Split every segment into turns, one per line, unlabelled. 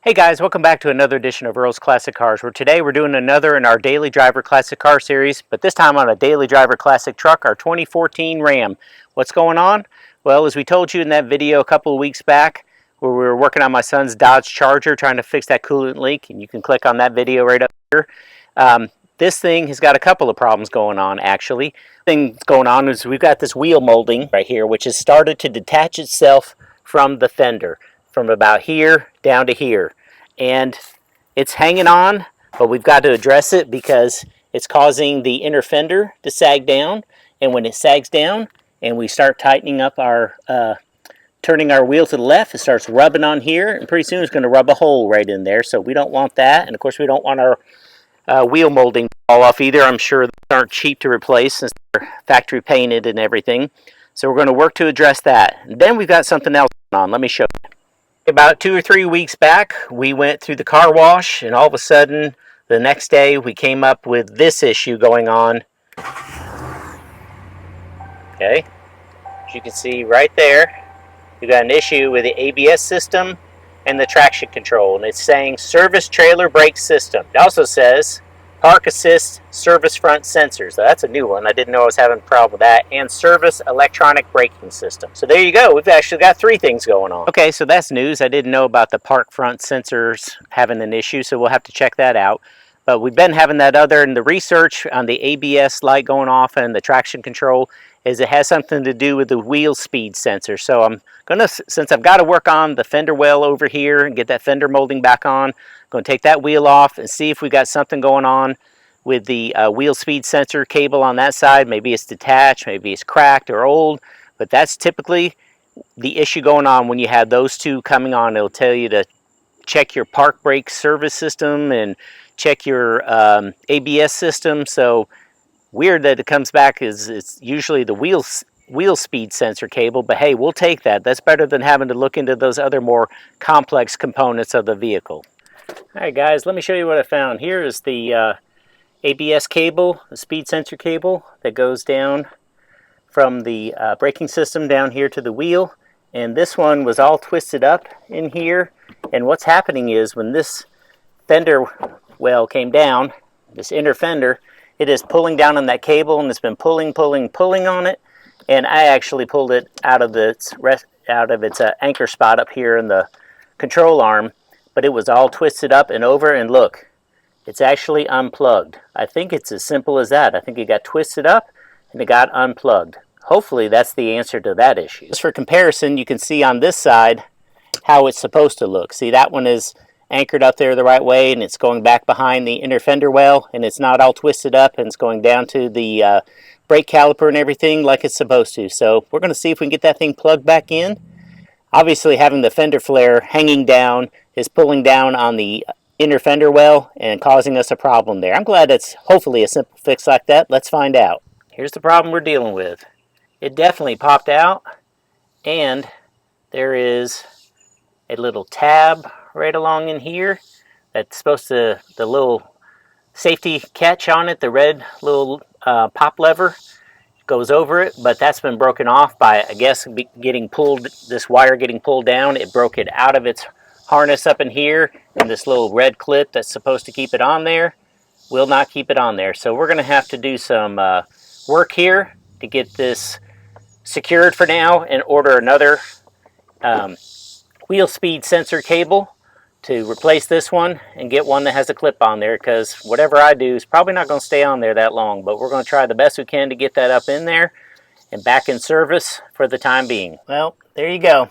Hey guys, welcome back to another edition of Earl's Classic Cars, where today we're doing another in our Daily Driver Classic Car series, but this time on a Daily Driver Classic truck, our 2014 Ram. What's going on? Well, as we told you in that video a couple of weeks back, where we were working on my son's Dodge Charger trying to fix that coolant leak, and you can click on that video right up here. This thing has got a couple of problems going on, actually. The thing that's going on is we've got this wheel molding right here, which has started to detach itself from the fender, from about here down to here. And it's hanging on, but we've got to address it because it's causing the inner fender to sag down. And when it sags down and we start tightening up our, turning our wheel to the left, it starts rubbing on here, and pretty soon it's going to rub a hole right in there. So we don't want that. And of course we don't want our wheel molding to fall off either. I'm sure they aren't cheap to replace since they're factory painted and everything. So we're going to work to address that. And then we've got something else going on. Let me show you. About 2 or 3 weeks back, we went through the car wash, and all of a sudden, the next day, we came up with this issue going on. Okay, as you can see right there, we've got an issue with the ABS system and the traction control, and it's saying service trailer brake system. It also says park assist service front sensors. So that's a new one. I didn't know I was having a problem with that. And service electronic braking system. So there you go. We've actually got 3 things going on. Okay, so that's news. I didn't know about the park front sensors having an issue, so we'll have to check that out. But we've been having that other, and the research on the ABS light going off and the traction control is it has something to do with the wheel speed sensor. So I'm gonna, since I've got to work on the fender well over here and get that fender molding back on, I'm gonna take that wheel off and see if we got something going on with the wheel speed sensor cable on that side. Maybe it's detached, maybe it's cracked or old, but that's typically the issue going on when you have those two coming on. It'll tell you to check your park brake service system and check your ABS system. So weird that it comes back is it's usually the wheel speed sensor cable, but hey, we'll take that. That's better than having to look into those other more complex components of the vehicle. All right, guys, let me show you what I found. Here is the ABS cable, the speed sensor cable that goes down from the braking system down here to the wheel. And this one was all twisted up in here. And what's happening is when this fender well came down, this inner fender, it is pulling down on that cable, and it's been pulling on it. And I actually pulled it out of its anchor spot up here in the control arm, but it was all twisted up and over, and look, it's actually unplugged. I think it's as simple as that. I think it got twisted up and it got unplugged. Hopefully that's the answer to that issue. Just for comparison, you can see on this side how it's supposed to look. See, that one is anchored up there the right way, and it's going back behind the inner fender well, and it's not all twisted up, and it's going down to the brake caliper and everything like it's supposed to. So we're going to see if we can get that thing plugged back in. Obviously, having the fender flare hanging down is pulling down on the inner fender well and causing us a problem there. I'm glad it's hopefully a simple fix like that. Let's find out. Here's the problem we're dealing with. It definitely popped out, and there is a little tab right along in here that's supposed to, the little safety catch on it, the red little pop lever goes over it, but that's been broken off by, I guess, getting pulled, this wire getting pulled down. It broke it out of its harness up in here, and this little red clip that's supposed to keep it on there will not keep it on there. So we're going to have to do some work here to get this secured for now and order another wheel speed sensor cable to replace this one and get one that has a clip on there, because whatever I do is probably not going to stay on there that long, but we're going to try the best we can to get that up in there and back in service for the time being. Well, there you go.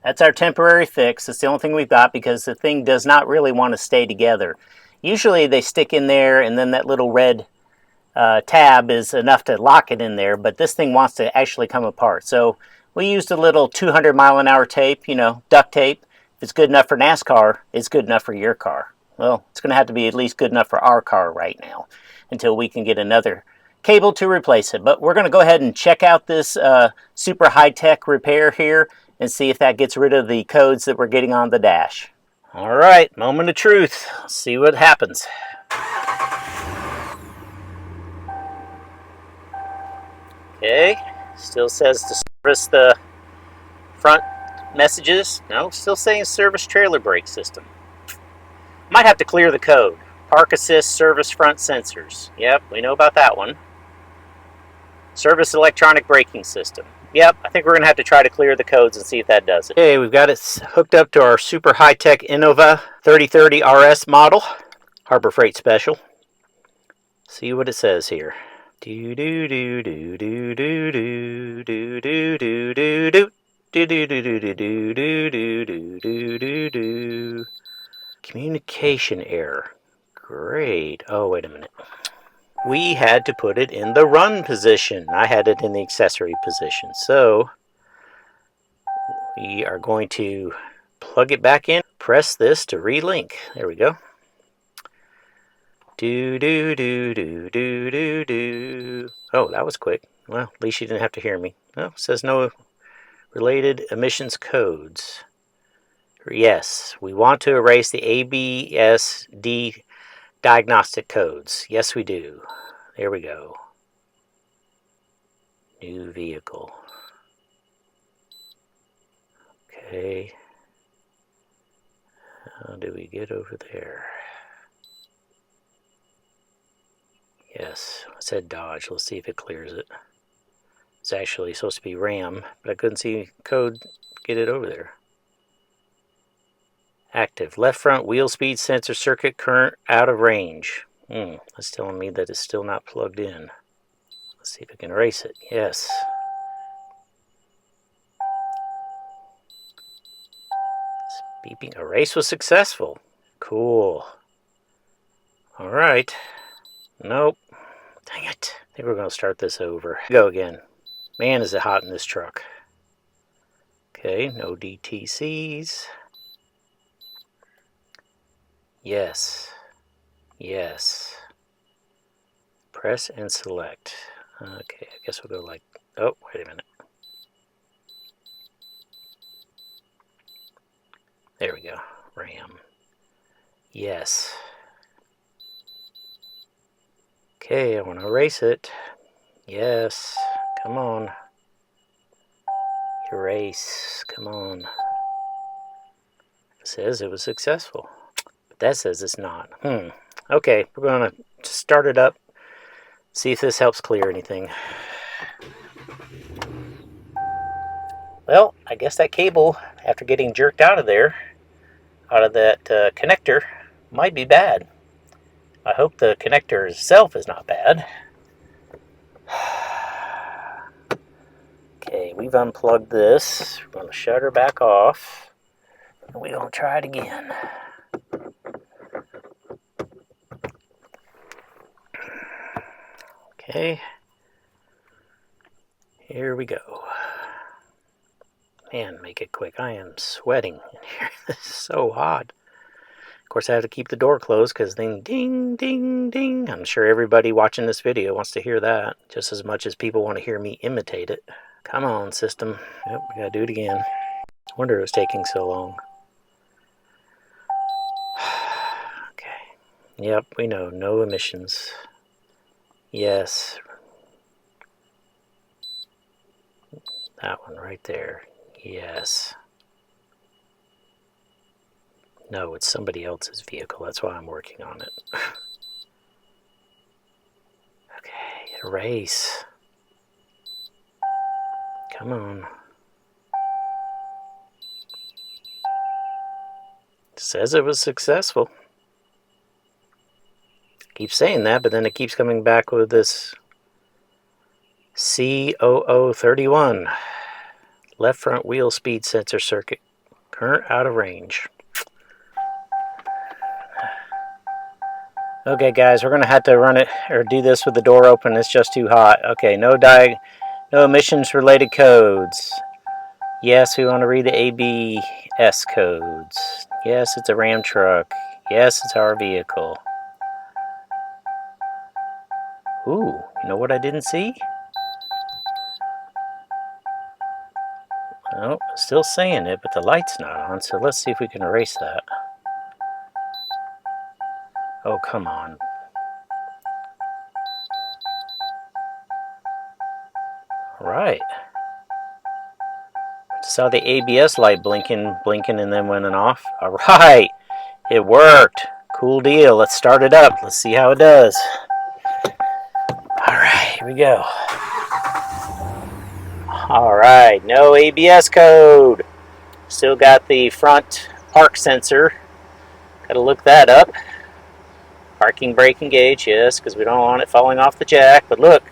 That's our temporary fix. It's the only thing we've got because the thing does not really want to stay together. Usually they stick in there, and then that little red tab is enough to lock it in there, but this thing wants to actually come apart. So we used a little 200-mile-an-hour tape, you know, duct tape. If it's good enough for NASCAR, it's good enough for your car. Well, it's going to have to be at least good enough for our car right now until we can get another cable to replace it. But we're going to go ahead and check out this super high-tech repair here and see if that gets rid of the codes that we're getting on the dash. All right, moment of truth. Let's see what happens. Okay, still says to service the front messages. No, still saying service trailer brake system. Might have to clear the code. Park assist service front sensors. Yep, we know about that one. Service electronic braking system. Yep, I think we're going to have to try to clear the codes and see if that does it. Okay, we've got it hooked up to our super high-tech Innova 3030 RS model. Harbor Freight Special. See what it says here. Do do do do do do do do do do do do. Do do do do do do do do do do do. Communication error. Great. Oh, wait a minute. We had to put it in the run position. I had it in the accessory position. So we are going to plug it back in. Press this to relink. There we go. Do do do do do do do. Oh, that was quick. Well, at least you didn't have to hear me. Oh, it says no related emissions codes. Yes, we want to erase the ABS-D diagnostic codes. Yes, we do. There we go. New vehicle. Okay. How do we get over there? Yes, I said Dodge. Let's see if it clears it. It's actually supposed to be Ram, but I couldn't see code get it over there. Active. Left front wheel speed sensor circuit current out of range. That's telling me that it's still not plugged in. Let's see if I can erase it. Yes. It's beeping. Erase was successful. Cool. All right. Nope. Dang it. I think we're going to start this over. Go again. Man, is it hot in this truck. Okay, no DTCs. Yes. Yes. Press and select. Okay, I guess we'll go like... Oh, wait a minute. There we go. RAM. Yes. Okay, I want to erase it. Yes. Come on. Erase. Come on. It says it was successful. But that says it's not. Okay, we're going to start it up. See if this helps clear anything. Well, I guess that cable, after getting jerked out of there, out of that connector, might be bad. I hope the connector itself is not bad. Okay, we've unplugged this. We're going to shut her back off. And we're going to try it again. Okay. Here we go. Man, make it quick. I am sweating in here. This is so hot. Of course, I have to keep the door closed because ding, ding, ding, ding. I'm sure everybody watching this video wants to hear that just as much as people want to hear me imitate it. Come on, system. Yep, we gotta do it again. I wonder it was taking so long. Okay. Yep, we know. No emissions. Yes. That one right there. Yes. No, it's somebody else's vehicle. That's why I'm working on it. Okay, erase. Come on. It says it was successful. Keep saying that, but then it keeps coming back with this C0031. Left front wheel speed sensor circuit. Current out of range. Okay, guys, we're going to have to run it or do this with the door open. It's just too hot. Okay, no emissions related codes. Yes, we want to read the ABS codes. Yes, it's a Ram truck. Yes, it's our vehicle. Ooh, you know what I didn't see? Oh, still saying it, but the light's not on, so let's see if we can erase that. Oh, come on. All right. Saw the ABS light blinking, and then went off. All right, it worked. Cool deal. Let's start it up. Let's see how it does. All right, here we go. All right, no ABS code. Still got the front park sensor. Got to look that up. Parking brake engage, yes, because we don't want it falling off the jack. But look,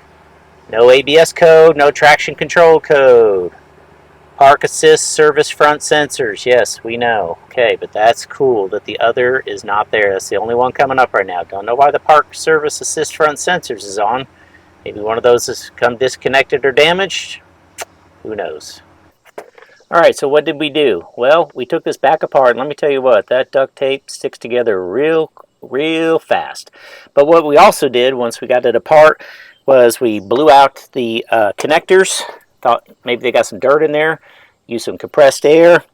no ABS code, no traction control code. Park assist service front sensors, yes, we know. Okay, but that's cool that the other is not there. That's the only one coming up right now. Don't know why the park service assist front sensors is on. Maybe one of those has come disconnected or damaged. Who knows? All right, so what did we do? Well, we took this back apart. Let me tell you what, that duct tape sticks together real fast. But what we also did once we got it apart was we blew out the connectors. Thought maybe they got some dirt in there. Used some compressed air.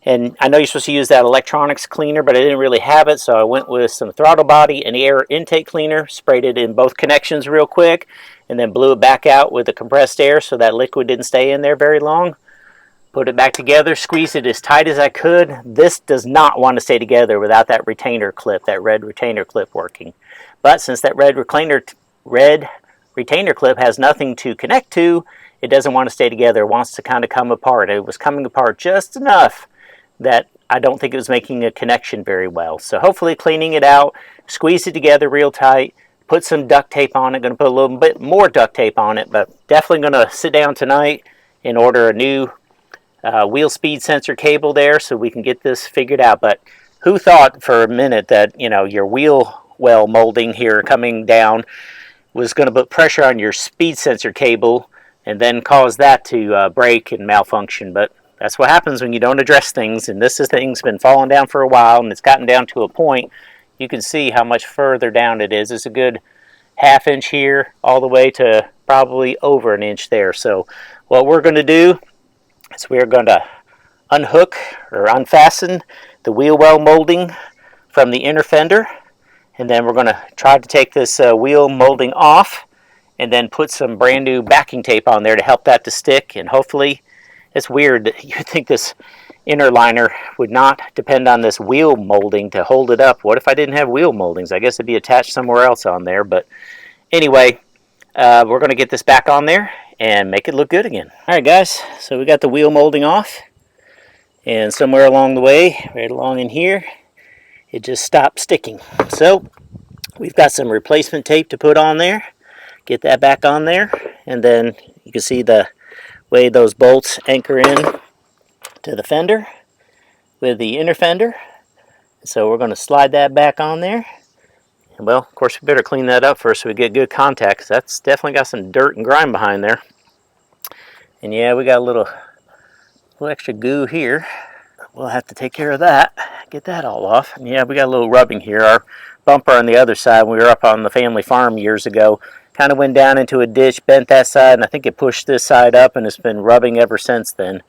And I know you're supposed to use that electronics cleaner, but I didn't really have it, so I went with some throttle body and air intake cleaner, sprayed it in both connections real quick, and then blew it back out with the compressed air so that liquid didn't stay in there very long. Put it back together, squeezed it as tight as I could. This does not want to stay together without that retainer clip, that red retainer clip working. But since that red retainer clip has nothing to connect to, it doesn't want to stay together. It wants to kind of come apart. It was coming apart just enough that I don't think it was making a connection very well. So hopefully cleaning it out, squeeze it together real tight, put some duct tape on it. Going to put a little bit more duct tape on it, but definitely going to sit down tonight and order a new wheel speed sensor cable there so we can get this figured out. But who thought for a minute that, you know, your wheel well molding here coming down was going to put pressure on your speed sensor cable and then cause that to break and malfunction? But that's what happens when you don't address things, and this thing's been falling down for a while, and it's gotten down to a point. You can see how much further down it is. It's a good ½ inch here, all the way to probably over an inch there. So what we're going to do is we're going to unhook or unfasten the wheel well molding from the inner fender, and then we're going to try to take this wheel molding off and then put some brand new backing tape on there to help that to stick. And hopefully, it's weird that you'd think this inner liner would not depend on this wheel molding to hold it up. What if I didn't have wheel moldings? I guess it'd be attached somewhere else on there. But anyway, we're going to get this back on there and make it look good again. All right, guys, so we got the wheel molding off, and somewhere along the way, right along in here, it just stopped sticking. So we've got some replacement tape to put on there. Get that back on there, and then you can see the way those bolts anchor in to the fender with the inner fender. So we're going to slide that back on there. And well, of course, we better clean that up first so we get good contact, because that's definitely got some dirt and grime behind there. And yeah, we got a little extra goo here. We'll have to take care of that, get that all off. And yeah, we got a little rubbing here. Our bumper on the other side, when we were up on the family farm years ago, kind of went down into a ditch, bent that side, and I think it pushed this side up, and it's been rubbing ever since then.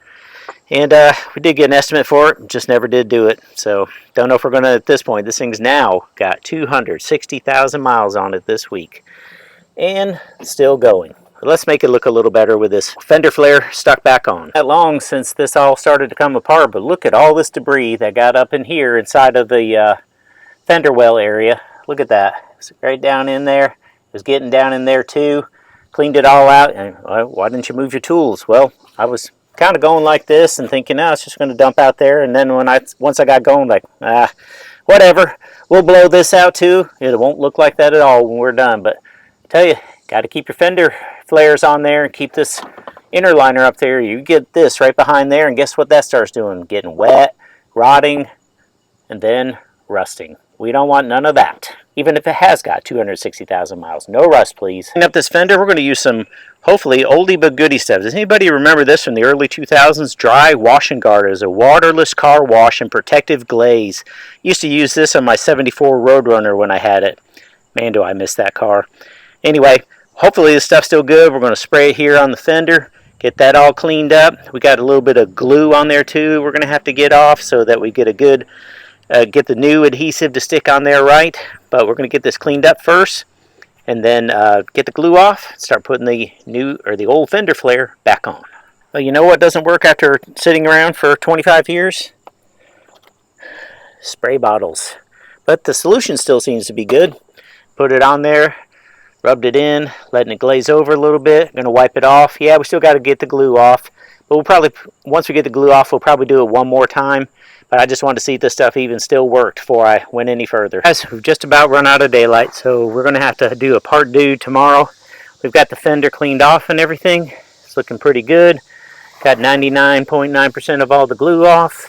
And we did get an estimate for it, just never did do it. So don't know if we're going to, at this point, this thing's now got 260,000 miles on it this week. And still going. But let's make it look a little better with this fender flare stuck back on. Not long since this all started to come apart, but look at all this debris that got up in here inside of the fender well area. Look at that. It's right down in there. It was getting down in there too. Cleaned it all out. And why didn't you move your tools? Well, I was kind of going like this and thinking, no, it's just going to dump out there. And then once I got going, like, whatever. We'll blow this out too. It won't look like that at all when we're done. But I tell you, got to keep your fender flares on there and keep this inner liner up there. You get this right behind there, and guess what that starts doing? Getting wet, rotting, and then rusting. We don't want none of that, even if it has got 260,000 miles. No rust, please. Clean up this fender. We're going to use some, hopefully, oldie but goodie stuff. Does anybody remember this from the early 2000s? Dry Wash and Guard. It was a waterless car wash and protective glaze. Used to use this on my 74 Roadrunner when I had it. Man, do I miss that car. Anyway, hopefully this stuff's still good. We're going to spray it here on the fender, get that all cleaned up. We got a little bit of glue on there too we're going to have to get off so that we get a good get the new adhesive to stick on there right. But we're going to get this cleaned up first, and then get the glue off, start putting the new or the old fender flare back on. Well, you know what doesn't work after sitting around for 25 years? Spray bottles. But the solution still seems to be good. Put it on there, rubbed it in, letting it glaze over a little bit. Going to wipe it off. Yeah, we still got to get the glue off. But we'll probably, once we get the glue off, we'll probably do it one more time. But I just wanted to see if this stuff even still worked before I went any further. Guys, we've just about run out of daylight, so we're going to have to do a part due tomorrow. We've got the fender cleaned off and everything. It's looking pretty good. Got 99.9% of all the glue off.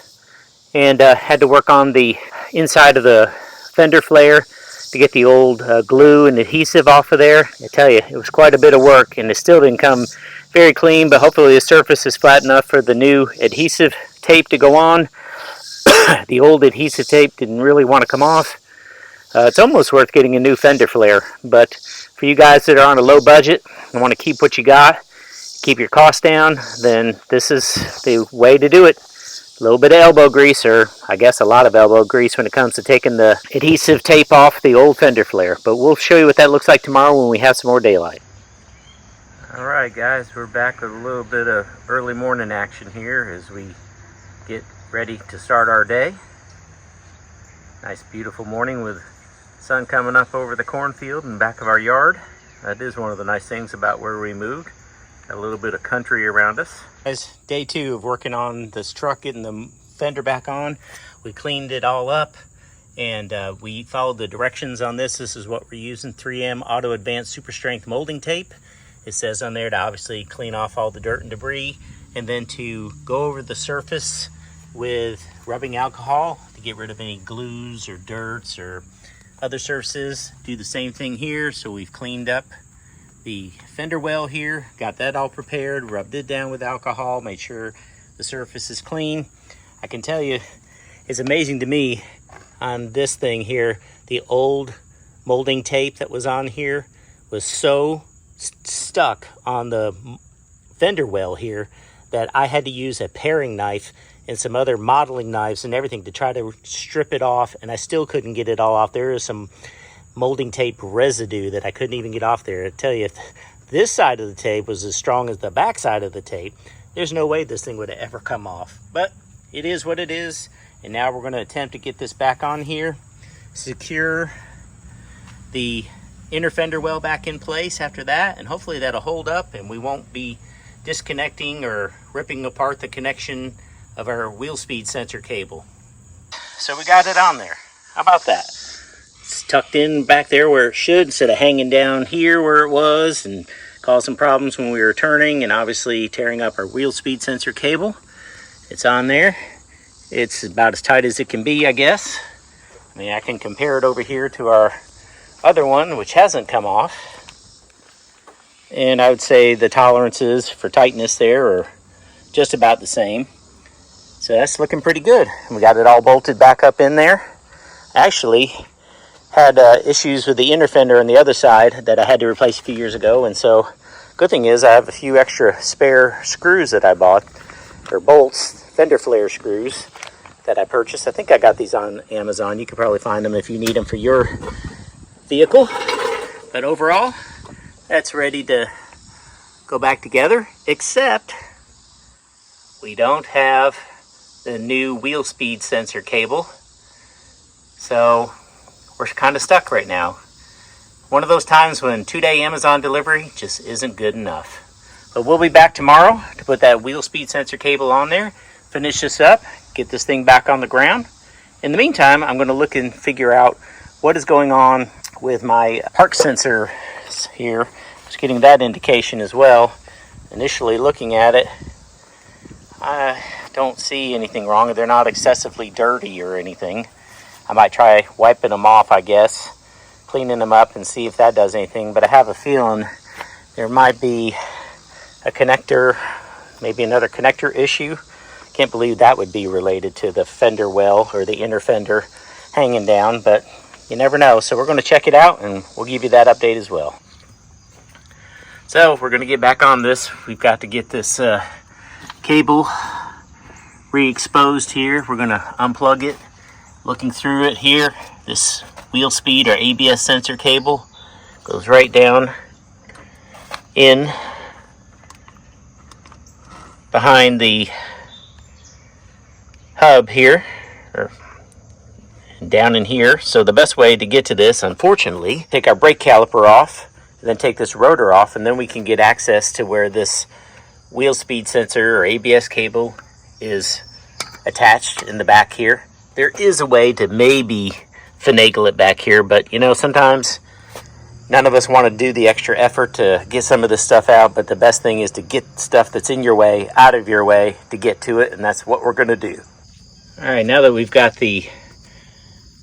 And had to work on the inside of the fender flare to get the old glue and adhesive off of there. I tell you, it was quite a bit of work, and it still didn't come very clean, but hopefully the surface is flat enough for the new adhesive tape to go on. The old adhesive tape didn't really want to come off. It's almost worth getting a new fender flare, but for you guys that are on a low budget and want to keep what you got, keep your costs down, then this is the way to do it. A little bit of elbow grease, or I guess a lot of elbow grease when it comes to taking the adhesive tape off the old fender flare. But we'll show you what that looks like tomorrow when we have some more daylight. Alright guys, we're back with a little bit of early morning action here as we get ready to start our day. Nice beautiful morning with sun coming up over the cornfield in back of our yard. That is one of the nice things about where we moved. Got a little bit of country around us. Guys, day 2 of working on this truck, getting the fender back on. We cleaned it all up, and we followed the directions on this. This is what we're using, 3M Auto Advanced Super Strength Molding Tape. It says on there to obviously clean off all the dirt and debris, and then to go over the surface with rubbing alcohol to get rid of any glues or dirts or other surfaces. Do the same thing here. So we've cleaned up the fender well here, got that all prepared, rubbed it down with alcohol, made sure the surface is clean. I can tell you, it's amazing to me on this thing here, the old molding tape that was on here was so stuck on the fender well here that I had to use a paring knife and some other modeling knives and everything to try to strip it off, and I still couldn't get it all off. There is some molding tape residue that I couldn't even get off there. I tell you, if this side of the tape was as strong as the back side of the tape, there's no way this thing would have ever come off. But it is what it is, and now we're going to attempt to get this back on here, secure the inner fender well back in place after that, and hopefully that'll hold up and we won't be disconnecting or ripping apart the connection of our wheel speed sensor cable. So we got it on there. How about that? It's tucked in back there where it should, instead of hanging down here where it was and causing problems when we were turning and obviously tearing up our wheel speed sensor cable. It's on there. It's about as tight as it can be, I guess. I mean, I can compare it over here to our other one, which hasn't come off. And I would say the tolerances for tightness there are just about the same. So that's looking pretty good. We got it all bolted back up in there. Actually, had issues with the inner fender on the other side that I had to replace a few years ago, and so good thing is I have a few extra spare screws that I bought, or bolts, fender flare screws that I purchased. I think I got these on Amazon. You could probably find them if you need them for your vehicle. But overall, that's ready to go back together, except we don't have the new wheel speed sensor cable, so we're kind of stuck right now. One of those times when 2-day Amazon delivery just isn't good enough. But we'll be back tomorrow to put that wheel speed sensor cable on there, finish this up, get this thing back on the ground. In the meantime, I'm going to look and figure out what is going on with my park sensor here. Just getting that indication as well. Initially looking at it, I don't see anything wrong. They're not excessively dirty or anything. I might try wiping them off, I guess, cleaning them up and see if that does anything. But I have a feeling there might be a connector, maybe another connector issue. Can't believe that would be related to the fender well or the inner fender hanging down, but you never know. So we're going to check it out and we'll give you that update as well. So we're going to get back on this. We've got to get this cable re-exposed here. We're going to unplug it. Looking through it here, this wheel speed or ABS sensor cable goes right down in behind the hub here, down in here. So the best way to get to this, unfortunately, take our brake caliper off, and then take this rotor off, and then we can get access to where this wheel speed sensor or ABS cable is attached in the back here. There is a way to maybe finagle it back here, but you know, sometimes none of us want to do the extra effort to get some of this stuff out, but the best thing is to get stuff that's in your way out of your way to get to it, and that's what we're going to do. All right, now that we've got the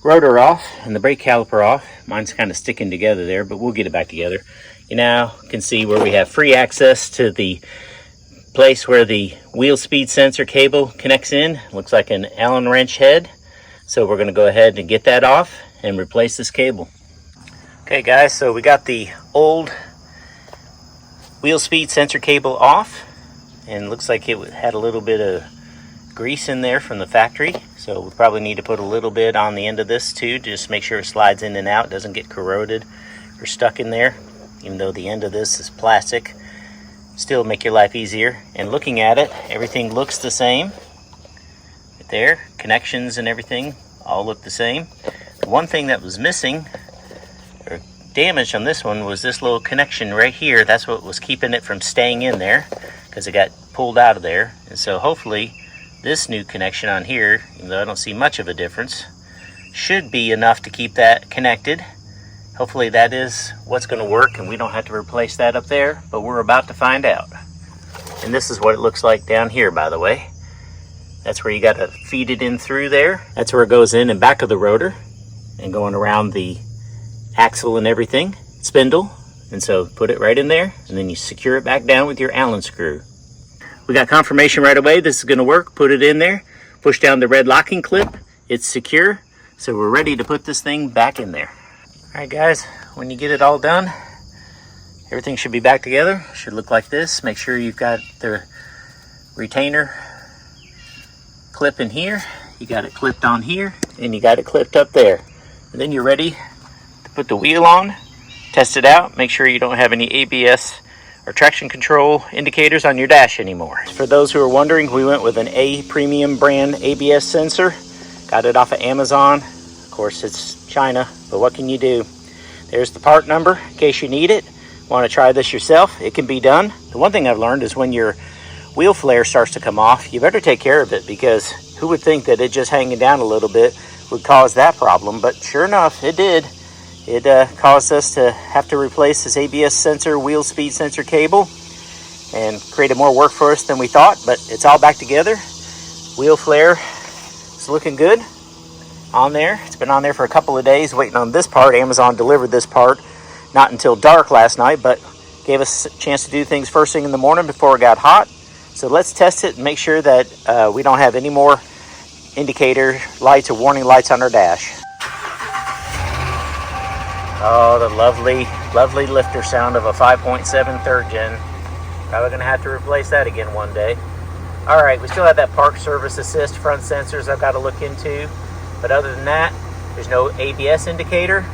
rotor off and the brake caliper off, mine's kind of sticking together there, but we'll get it back together. You now can see where we have free access to the place where the wheel speed sensor cable connects in. Looks like an Allen wrench head. So we're going to go ahead and get that off and replace this cable. Okay guys, so we got the old wheel speed sensor cable off, and looks like it had a little bit of grease in there from the factory. So we probably need to put a little bit on the end of this too, to just make sure it slides in and out, doesn't get corroded or stuck in there. Even though the end of this is plastic, still make your life easier. And looking at it, everything looks the same. Right there, connections and everything all look the same. The one thing that was missing or damaged on this one was this little connection right here. That's what was keeping it from staying in there, because it got pulled out of there. And so hopefully this new connection on here, even though I don't see much of a difference, should be enough to keep that connected. Hopefully that is what's going to work and we don't have to replace that up there, but we're about to find out. And this is what it looks like down here, by the way. That's where you got to feed it in through there. That's where it goes in back of the rotor and going around the axle and everything, spindle. And so put it right in there, and then you secure it back down with your Allen screw. We got confirmation right away this is going to work. Put it in there, push down the red locking clip, it's secure, so we're ready to put this thing back in there. All right guys, when you get it all done, everything should be back together. Should look like this. Make sure you've got the retainer clip in here, you got it clipped on here, and you got it clipped up there. And then you're ready to put the wheel on, test it out, make sure you don't have any ABS or traction control indicators on your dash anymore. For those who are wondering, we went with an A premium brand ABS sensor. Got it off of Amazon. Of course, it's China, but what can you do? There's the part number in case you need it. Want to try this yourself? It can be done. The one thing I've learned is when your wheel flare starts to come off, you better take care of it, because who would think that it just hanging down a little bit would cause that problem? But sure enough, it did. It caused us to have to replace this ABS sensor, wheel speed sensor cable, and created more work for us than we thought, but it's all back together. Wheel flare is looking good on there. It's been on there for a couple of days waiting on this part. Amazon delivered this part not until dark last night, but gave us a chance to do things first thing in the morning before it got hot. So let's test it and make sure that we don't have any more indicator lights or warning lights on our dash. Oh, the lovely, lovely lifter sound of a 5.7 third gen. Probably going to have to replace that again one day. All right, we still have that park service assist front sensors I've got to look into. But other than that, there's no ABS indicator.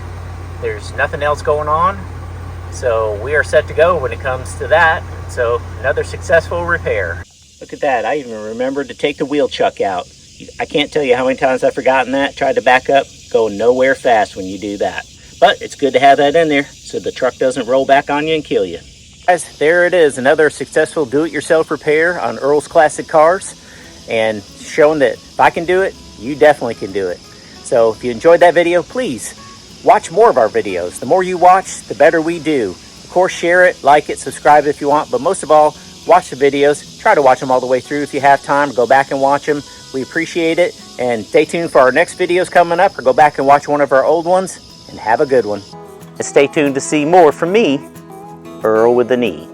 There's nothing else going on. So we are set to go when it comes to that. So another successful repair. Look at that. I even remembered to take the wheel chuck out. I can't tell you how many times I've forgotten that. Tried to back up. Go nowhere fast when you do that. But it's good to have that in there so the truck doesn't roll back on you and kill you. Guys, there it is. Another successful do-it-yourself repair on Earl's Classic Cars. And showing that if I can do it, you definitely can do it. So if you enjoyed that video, please watch more of our videos. The more you watch, the better we do. Of course, share it, like it, subscribe if you want. But most of all, watch the videos. Try to watch them all the way through if you have time. Go back and watch them. We appreciate it. And stay tuned for our next videos coming up, or go back and watch one of our old ones. And have a good one. And stay tuned to see more from me, Earl with the Knee.